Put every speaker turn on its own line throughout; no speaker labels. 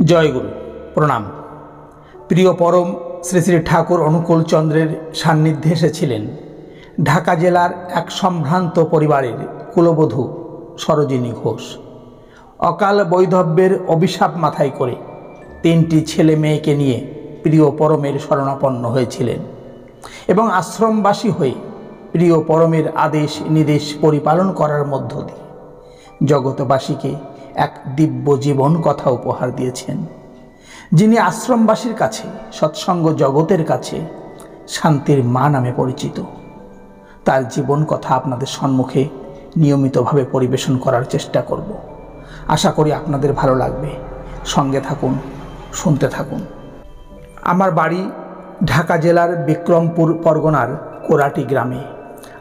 জয়গুরু প্রণাম। প্রিয় পরম শ্রী শ্রী ঠাকুর অনুকূল চন্দ্রের সান্নিধ্যে এসেছিলেন ঢাকা জেলার এক সম্ভ্রান্ত পরিবারের কুলবধূ সরোজিনী ঘোষ। অকাল বৈধব্যের অভিশাপ মাথায় করে 3টি ছেলে মেয়েকে নিয়ে প্রিয় পরমের শরণাপন্ন হয়েছিলেন এবং আশ্রমবাসী হয়ে প্রিয় পরমের আদেশ নির্দেশ পরিপালন করার মধ্য দিয়ে জগতবাসীকে এক দিব্য জীবন কথা উপহার দিয়েছেন, যিনি আশ্রমবাসীর কাছে সৎসঙ্গ জগতের কাছে শান্তির মা নামে পরিচিত। তার জীবন কথা আপনাদের সম্মুখে নিয়মিতভাবে পরিবেশন করার চেষ্টা করব। আশা করি আপনাদের ভালো লাগবে। সঙ্গে থাকুন, শুনতে থাকুন। আমার বাড়ি ঢাকা জেলার বিক্রমপুর পরগনার কোরাটি গ্রামে।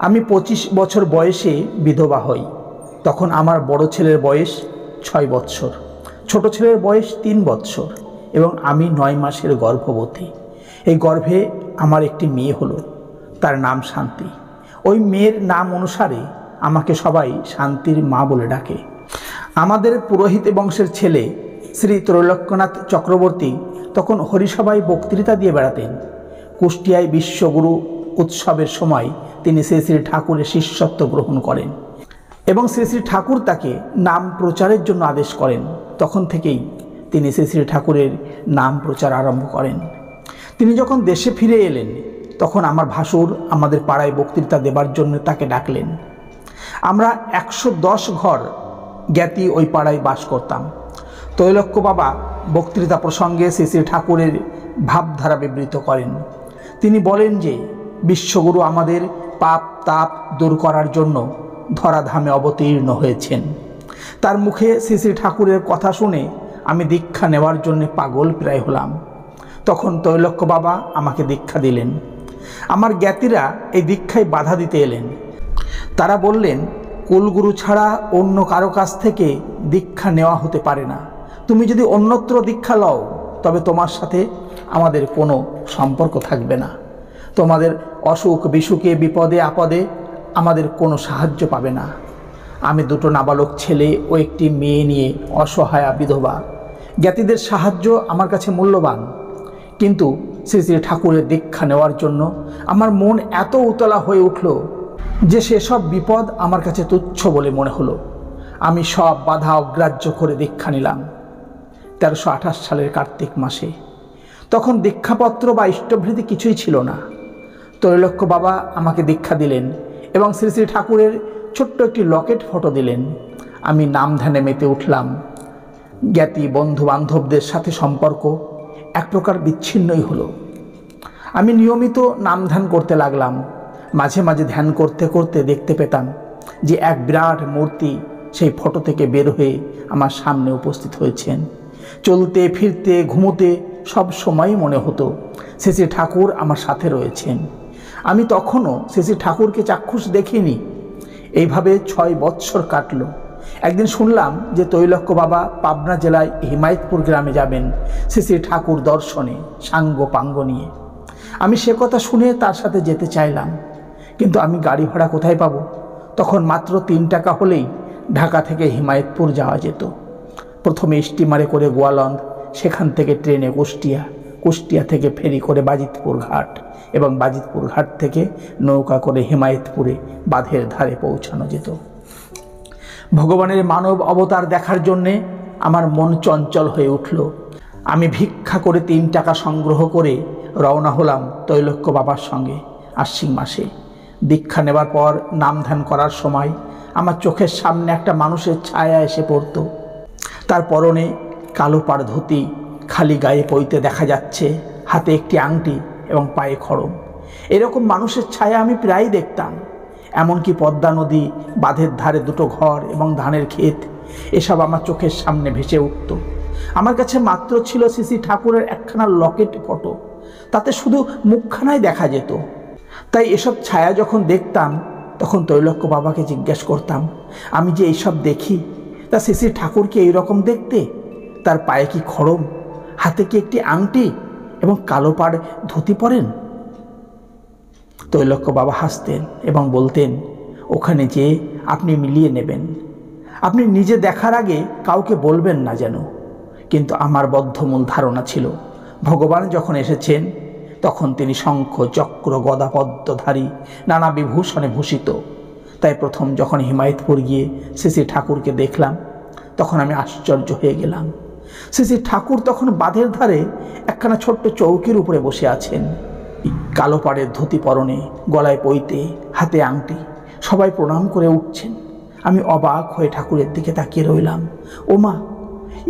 আমি 25 বছর বয়সে বিধবা হই। তখন আমার বড় ছেলের বয়স 6 বৎসর, ছোট ছেলের বয়স 3 বৎসর এবং আমি 9 মাসের গর্ভবতী। এই গর্ভে আমার একটি মেয়ে হলো, তার নাম শান্তি। ওই মেয়ের নাম অনুসারে আমাকে সবাই শান্তির মা বলে ডাকে। আমাদের পুরোহিত বংশের ছেলে শ্রী ত্রৈলোক্যনাথ চক্রবর্তী তখন হরিসভায় বক্তৃতা দিয়ে বেড়াতেন। কুষ্টিয়ায় বিশ্বগুরু উৎসবের সময় তিনি শ্রী শ্রী ঠাকুরের শিষ্যত্ব গ্রহণ করেন এবং শ্রী শ্রী ঠাকুর তাকে নাম প্রচারের জন্য আদেশ করেন। তখন থেকেই তিনি শ্রী শ্রী ঠাকুরের নাম প্রচার আরম্ভ করেন। তিনি যখন দেশে ফিরে এলেন তখন আমার ভাসুর আমাদের পাড়ায় বক্তৃতা দেবার জন্য তাকে ডাকলেন। আমরা 110 ঘর জ্ঞাতি ওই পাড়ায় বাস করতাম। তৈলক্য বাবা বক্তৃতা প্রসঙ্গে শ্রী শ্রী ঠাকুরের ভাবধারা বিবৃত করেন। তিনি বলেন যে বিশ্বগুরু আমাদের পাপ তাপ দূর করার জন্য ধরাধামে অবতীর্ণ হয়েছেন। তার মুখে শ্রী শ্রী ঠাকুরের কথা শুনে আমি দীক্ষা নেওয়ার জন্য পাগল প্রায় হলাম। তখন তৈলক্য বাবা আমাকে দীক্ষা দিলেন। আমার জ্ঞাতিরা এই দীক্ষায় বাধা দিতে এলেন। তারা বললেন, কুলগুরু ছাড়া অন্য কারো কাছ থেকে দীক্ষা নেওয়া হতে পারে না। তুমি যদি অন্যত্র দীক্ষা লও তবে তোমার সাথে আমাদের কোনো সম্পর্ক থাকবে না। তোমাদের অসুখ বিসুখে বিপদে আপদে আমাদের কোনো সাহায্য পাবে না। আমি 2টো নাবালক ছেলে ও একটি মেয়ে নিয়ে অসহায়া বিধবা। জ্ঞাতিদের সাহায্য আমার কাছে মূল্যবান, কিন্তু শ্রী শ্রী ঠাকুরের দীক্ষা নেওয়ার জন্য আমার মন এত উতলা হয়ে উঠল যে সেসব বিপদ আমার কাছে তুচ্ছ বলে মনে হলো। আমি সব বাধা অগ্রাহ্য করে দীক্ষা নিলাম 1328 সালের কার্তিক মাসে। তখন দীক্ষাপত্র বা ইষ্টভৃতি কিছুই ছিল না। ত্রৈলোক্য বাবা আমাকে দীক্ষা দিলেন এবং শ্রী শ্রী ঠাকুরের ছোট্ট একটি লকেট ফটো দিলেন। আমি নাম ধ্যানে মেতে উঠলাম। জ্ঞাতি বন্ধু বান্ধবদের সাথে সম্পর্ক এক প্রকার বিচ্ছিন্নই হলো। আমি নিয়মিত নাম ধ্যান করতে লাগলাম। মাঝে মাঝে ধ্যান করতে করতে দেখতে পেতাম যে এক বিরাট মূর্তি সেই ফটো থেকে বের হয়ে আমার সামনে উপস্থিত হয়েছেন। চলতে ফিরতে ঘুমোতে সব সময়ই মনে হতো শ্রী শ্রী ঠাকুর আমার সাথে রয়েছেন। আমি তখনও শ্রী শ্রী ঠাকুরকে চাক্ষুষ দেখিনি। এইভাবে 6 বৎসর কাটল। একদিন শুনলাম যে তৈলক্য বাবা পাবনা জেলায় হিমায়তপুর গ্রামে যাবেন শ্রী শ্রী ঠাকুর দর্শনে সাঙ্গ পাঙ্গ নিয়ে। আমি সে কথা শুনে তার সাথে যেতে চাইলাম, কিন্তু আমি গাড়ি ভাড়া কোথায় পাবো? তখন মাত্র 3 টাকা হলেই ঢাকা থেকে হিমায়তপুর যাওয়া যেত। প্রথমে স্টিমারে করে গোয়ালন্দ, সেখান থেকে ট্রেনে কুষ্টিয়া থেকে ফেরি করে বাজিতপুর ঘাট এবং বাজিতপুর ঘাট থেকে নৌকা করে হিমায়তপুরে বাঁধের ধারে পৌঁছানো যেত। ভগবানের মানব অবতার দেখার জন্যে আমার মন চঞ্চল হয়ে উঠল। আমি ভিক্ষা করে 3 টাকা সংগ্রহ করে রওনা হলাম তৈলক্য বাবার সঙ্গে আশ্বিন মাসে। দীক্ষা নেবার পর নাম ধ্যান করার সময় আমার চোখের সামনে একটা মানুষের ছায়া এসে পড়ত। তার পরনে কালো পাড় ধুতি, খালি গায়ে পইতে দেখা যাচ্ছে, হাতে একটি আংটি এবং পায়ে খড়ম। এরকম মানুষের ছায়া আমি প্রায়ই দেখতাম। এমনকি পদ্মা নদী, বাঁধের ধারে 2টো ঘর এবং ধানের ক্ষেত, এসব আমার চোখের সামনে ভেসে উঠত। আমার কাছে মাত্র ছিল শ্রী শ্রী ঠাকুরের একখানা লকেট ফটো, তাতে শুধু মুখখানাই দেখা যেত। তাই এসব ছায়া যখন দেখতাম তখন তৈলক্য বাবাকে জিজ্ঞেস করতাম, আমি যে এইসব দেখি তা শ্রী শ্রী ঠাকুর কি এইরকম দেখতে? তার পায়ে কি খড়ম, হাতে কি একটি আংটি এবং কালো পাড় ধুতি পরেন? তৈলক্য বাবা হাসতেন এবং বলতেন, ওখানে যেয়ে আপনি মিলিয়ে নেবেন। আপনি নিজে দেখার আগে কাউকে বলবেন না যেন। কিন্তু আমার বদ্ধমূল ধারণা ছিল ভগবান যখন এসেছেন তখন তিনি শঙ্খ চক্র গদা পদ্মধারী নানা বিভূষণে ভূষিত। তাই প্রথম যখন হিমায়তপুর গিয়ে শ্রী শ্রী ঠাকুরকে দেখলাম তখন আমি আশ্চর্য হয়ে গেলাম। শ্রী শ্রী ঠাকুর তখন বাঁধের ধারে একখানা ছোট্ট চৌকির উপরে বসে আছেন, কালো পাড়ের ধুতি পরনে, গলায় পৈতে, হাতে আংটি। সবাই প্রণাম করে উঠছেন। আমি অবাক হয়ে ঠাকুরের দিকে তাকিয়ে রইলাম। ওমা,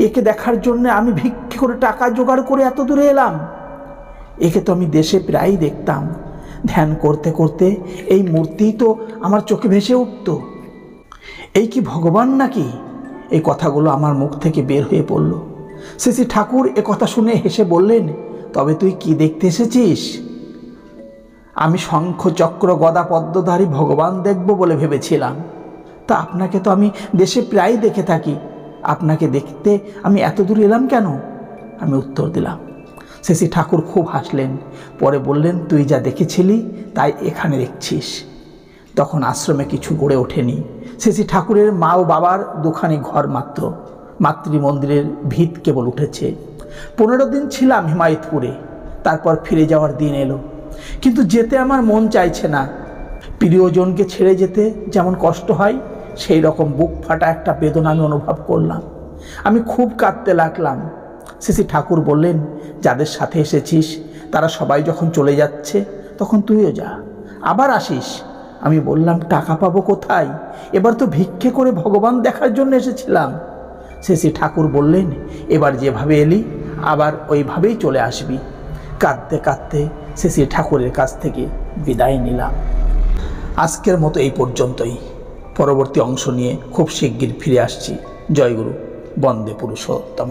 একে দেখার জন্য আমি ভিক্ষে করে টাকা জোগাড় করে এত দূরে এলাম। একে তো আমি দেশে প্রায়ই দেখতাম। ধ্যান করতে করতে এই মূর্তি তো আমার চোখে ভেসে উঠত। এই কি ভগবান নাকি? এই কথাগুলো আমার মুখ থেকে বের হয়ে পড়ল। শ্রী শ্রী ঠাকুর এ কথা শুনে হেসে বললেন, তবে তুই কি দেখতে এসেছিস? আমি শঙ্খ চক্র গদা পদ্মধারী ভগবান দেখব বলে ভেবেছিলাম। তা আপনাকে তো আমি দেশে প্রায়ই দেখে থাকি, আপনাকে দেখতে আমি এত দূর এলাম কেন? আমি উত্তর দিলাম। শ্রী শ্রী ঠাকুর খুব হাসলেন। পরে বললেন, তুই যা দেখেছিলি তাই এখানে দেখছিস। তখন আশ্রমে কিছু গড়ে ওঠেনি। শ্রী শ্রী ঠাকুরের মা ও বাবার দুখানি ঘর মাত্র। মাতৃমন্দিরের ভিত কেবল উঠেছে। 15 দিন ছিলাম হিমায়তপুরে। তারপর ফিরে যাওয়ার দিন এলো, কিন্তু যেতে আমার মন চাইছে না। প্রিয়জনকে ছেড়ে যেতে যেমন কষ্ট হয়, সেই রকম বুক ফাটা একটা বেদনা আমি অনুভব করলাম। আমি খুব কাঁদতে লাগলাম। শ্রী শ্রী ঠাকুর বললেন, যাদের সাথে এসেছিস তারা সবাই যখন চলে যাচ্ছে তখন তুইও যা, আবার আসিস। আমি বললাম, টাকা পাবো কোথায়? এবার তো ভিক্ষে করে ভগবান দেখার জন্য এসেছিলাম। শ্রী শ্রী ঠাকুর বললেন, এবার যেভাবে এলি আবার ওইভাবেই চলে আসবি। কাঁদতে কাঁদতে শ্রী শ্রী ঠাকুরের কাছ থেকে বিদায় নিলাম। আজকের মতো এই পর্যন্তই। পরবর্তী অংশ নিয়ে খুব শিগগির ফিরে আসছি। জয়গুরু, বন্দে পুরুষোত্তম।